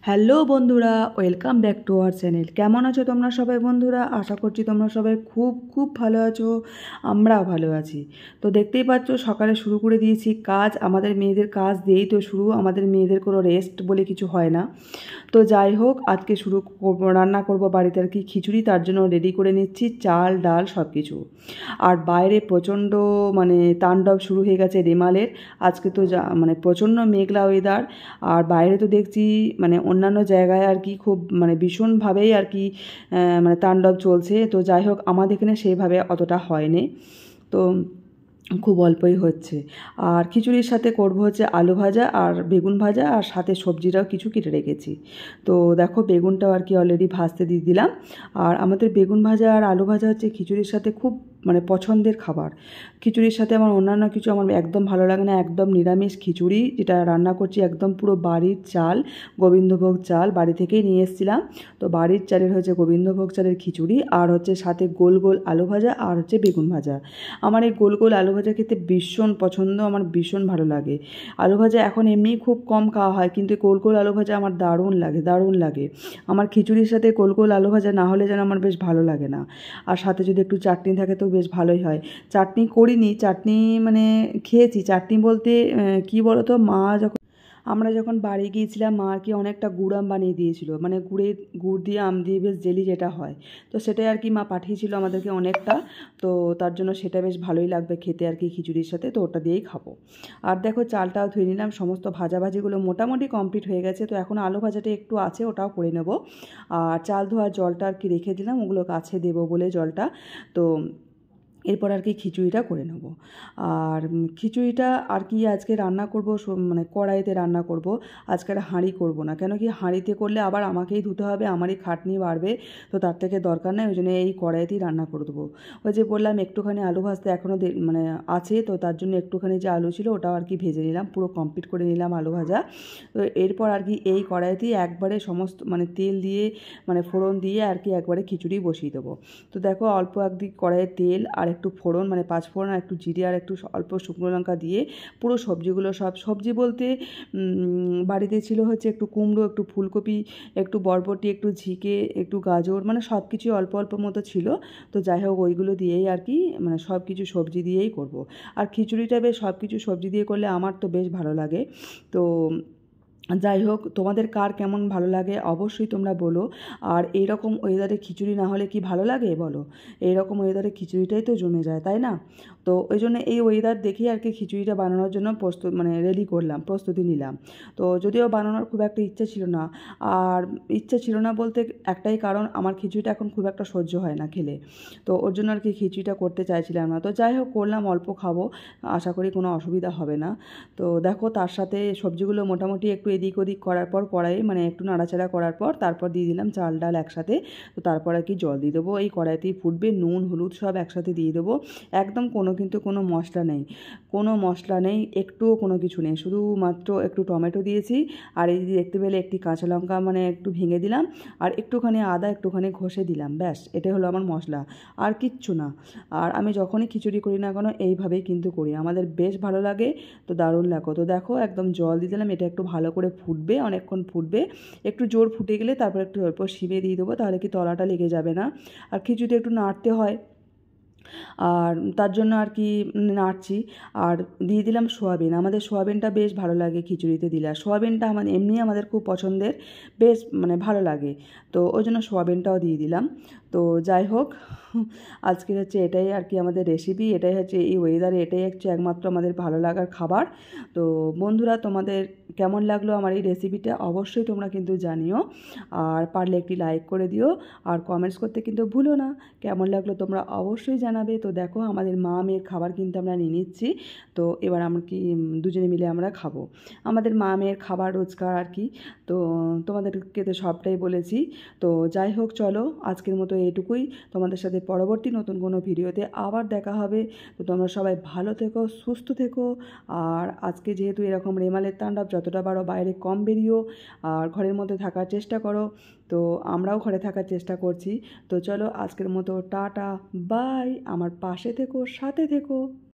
Hello বন্ধুরা, welcome back to our channel. কেমন আছো তোমরা সবাই বন্ধুরা? আশা করছি তোমরা সবাই খুব খুব ভালো আছো। আমরাও ভালো আছি। তো দেখতেই পাচ্ছ সকালে শুরু করে দিয়েছি কাজ। আমাদের মেয়েদের কাজ দিয়েই তো শুরু। আমাদের মেয়েদের কোনো রেস্ট বলে কিছু হয় না। তো যাই হোক, আজকে রান্না করব বাড়িতে আর কি খিচুড়ি। তার জন্য রেডি করে নিচ্ছি চাল ডাল সব কিছু। আর বাইরে প্রচণ্ড তাণ্ডব শুরু হয়ে গেছে রেমালের। আজকে তো প্রচণ্ড মেঘলা ওয়েদার। আর বাইরে তো দেখছি অন্যান্য জায়গায় আর কি খুব ভীষণভাবেই আর কি তাণ্ডব চলছে। তো যাই হোক, আমাদের এখানে সেইভাবে অতটা হয়নি। তো খুব অল্পই হচ্ছে। আর খিচুড়ির সাথে করব হচ্ছে আলু ভাজা আর বেগুন ভাজা, আর সাথে সবজিটাও কিছু কেটে রেখেছি। তো দেখো, বেগুনটাও আর কি অলরেডি ভাজতে দিয়ে দিলাম। আর আমাদের বেগুন ভাজা আর আলু ভাজা হচ্ছে খিচুড়ির সাথে খুব পছন্দের খাবার। খিচুড়ির সাথে আমার অন্যান্য কিছু আমার একদম ভালো লাগে না। একদম নিরামিষ খিচুড়ি যেটা রান্না করছি, একদম পুরো বাড়ির চাল, গোবিন্দভোগ চাল বাড়ি থেকেই নিয়ে এসেছিলাম। তো বাড়ির চালের হচ্ছে গোবিন্দভোগ চালের খিচুড়ি, আর হচ্ছে সাথে গোল গোল আলু ভাজা আর হচ্ছে বেগুন ভাজা। আমার এই গোল গোল আলু ভাজা খেতে ভীষণ পছন্দ, আমার ভীষণ ভালো লাগে। আলু ভাজা এখন এমনি খুব কম খাওয়া হয়, কিন্তু গোল গোল আলু ভাজা আমার দারুণ লাগে, দারুণ লাগে। আমার খিচুড়ির সাথে গোল গোল আলু ভাজা না হলে যেন আমার বেশ ভালো লাগে না। আর সাথে যদি একটু চাটনি থাকে তো বেশ ভালোই হয়। চাটনি করিনি, চাটনি খেয়েছি। চাটনি বলতে কি বলো তো, আমরা যখন বাড়ি গিয়েছিলাম, মা আর কি অনেকটা গুড় আম বানিয়ে দিয়েছিল, গুড় দিয়ে আম দিয়ে বেশ জেলি যেটা হয়, তো সেটাই আর কি মা পাঠিয়েছিল আমাদেরকে অনেকটা। তো তার জন্য সেটা বেশ ভালোই লাগবে খেতে আর কি খিচুড়ির সাথে, তো ওটা দিয়েই খাবো। আর দেখো, চালটাও ধুয়ে নিলাম, সমস্ত ভাজাভাজিগুলো মোটামুটি কমপ্লিট হয়ে গেছে। তো এখন আলু ভাজাটা একটু আছে, ওটাও করে নেব। আর চাল ধোয়ার জলটা আর কি রেখে দিলাম, ওগুলো কাছে দেবো বলে জলটা। তো এরপর আর কি খিচুড়িটা করে নেব। আর খিচুড়িটা আর কি আজকে রান্না করব কড়াইতে রান্না করব। আজকে আর হাঁড়ি করব না, কেন কি হাঁড়িতে করলে আবার আমাকেই ধুতে হবে, আমারই খাটনি বাড়বে। তো তার থেকে দরকার নেই, ওই জন্য এই কড়াইতেই রান্না করে দেবো। ওই যে বললাম একটুখানি আলু ভাজতে এখনও আছে, তো তার জন্য একটুখানি যে আলু ছিল ওটাও আর কি ভেজে নিলাম, পুরো কমপ্লিট করে নিলাম আলু ভাজা। তো এরপর আর কি এই কড়াইতেই একবারে সমস্ত তেল দিয়ে ফোড়ন দিয়ে আর কি একবারে খিচুড়ি বসিয়ে দেবো। তো দেখো, অল্প একদিক কড়াইয়ে তেল আর একটু ফোড়ন, 5 ফোড়ন আর একটু জিরে আর একটু অল্প শুকনো লঙ্কা দিয়ে পুরো সবজিগুলো, সব সবজি বলতে বাড়িতে ছিল হচ্ছে একটু কুমড়ো, একটু ফুলকপি, একটু বরবটি, একটু ঝিঙে, একটু গাজর, সব কিছুই অল্প অল্প মতো ছিল। তো যাই হোক, ওইগুলো দিয়েই আর কি সব কিছু সবজি দিয়েই করব। আর খিচুড়িটা বেশ সব কিছু সবজি দিয়ে করলে আমার তো বেশ ভালো লাগে। তো যাই হোক, তোমাদের কার কেমন ভালো লাগে অবশ্যই তোমরা বলো। আর এইরকম ওয়েদারে খিচুড়ি না হলে কি ভালো লাগে বলো? এইরকম ওয়েদারে খিচুড়িটাই তো জমে যায়, তাই না? তো ওই জন্য এই ওয়েদার দেখেই আর কি খিচুড়িটা বানানোর জন্য রেডি করলাম, প্রস্তুতি নিলাম। তো যদিও বানানোর খুব একটা ইচ্ছা ছিল না। আর ইচ্ছা ছিল না বলতে একটাই কারণ, আমার খিচুড়িটা এখন খুব একটা সহ্য হয় না খেলে। তো ওর জন্য আর কি খিচুড়িটা করতে চাইছিলাম না। তো যাই হোক, করলাম, অল্প খাবো, আশা করি কোনো অসুবিধা হবে না। তো দেখো, তার সাথে সবজিগুলো মোটামুটি একটু এদিক ওদিক করার পর, কড়াই একটু নাড়াচাড়া করার পর তারপর দিয়ে দিলাম চাল ডাল একসাথে। তো তারপর আর কি জল দিয়ে দেবো, এই কড়াইতেই ফুটবে, নুন হলুদ সব একসাথে দিয়ে দেবো। একদম কোনো মশলা নেই, কোনো মশলা নেই, একটুও কোনো কিছু নেই, শুধুমাত্র একটু টমেটো দিয়েছি। আর এই যে দেখতে পেলে একটি কাঁচা লঙ্কা একটু ভেঙে দিলাম, আর একটুখানি আদা একটুখানি ঘষে দিলাম, ব্যাস এটাই হলো আমার মশলা, আর কিচ্ছু না। আর আমি যখনই খিচুড়ি করি না কেন এইভাবেই কিন্তু করি, আমাদের বেশ ভালো লাগে। তো দারুণ লাগো। তো দেখো, একদম জল দিয়ে দিলাম, এটা একটু ভালো করে ফুটবে, অনেকক্ষণ ফুটবে। একটু জোর ফুটে গেলে তারপর একটু অল্প শিবে দিয়ে দেবো, তাহলে কি তলাটা লেগে যাবে না। আর খিচুড়িতে একটু নাড়তে হয়, আর তার জন্য আর কি নাড়ছি। আর দিয়ে দিলাম সোয়াবিন, আমাদের সোয়াবিনটা বেশ ভালো লাগে খিচুড়িতে দিলে। আর সোয়াবিনটা এমনি আমাদের খুব পছন্দের, বেশ ভালো লাগে। তো ওই জন্য সোয়াবিনটাও দিয়ে দিলাম। তো যাই হোক, আজকে হচ্ছে এটাই আর কি আমাদের রেসিপি, এটাই হচ্ছে এই ওয়েদারে এটাই হচ্ছে একমাত্র আমাদের ভালো লাগার খাবার। তো বন্ধুরা, তোমাদের কেমন লাগলো আমার এই রেসিপিটা অবশ্যই তোমরা কিন্তু জানিও। আর পারলে একটি লাইক করে দিও, আর কমেন্টস করতে কিন্তু ভুলো না। কেমন লাগলো তোমরা অবশ্যই জানাবে। তো দেখো, আমাদের মা মেয়ের খাবার কিন্তু আমরা নিয়ে নিচ্ছি। তো এবার আমরা কি দুজনে মিলে আমরা খাবো, আমাদের মা মেয়ের খাবার রোজকার আর কি। তো তোমাদেরকে তো সবটাই বলেছি। তো যাই হোক, চলো আজকের মতো এইটুকুই। তোমাদের সাথে পরবর্তী নতুন কোনো ভিডিওতে আবার দেখা হবে। তো তোমরা সবাই ভালো থেকো, সুস্থ থেকো। আর আজকে যেহেতু এরকম রেমালের তাণ্ডব, যতটা পারো বাইরে কম বেরিও, আর ঘরের মধ্যে থাকার চেষ্টা করো। তো আমরাও ঘরে থাকার চেষ্টা করছি। তো চলো আজকের মতো টাটা, বাই। আমার পাশে থেকো, সাথে থেকো।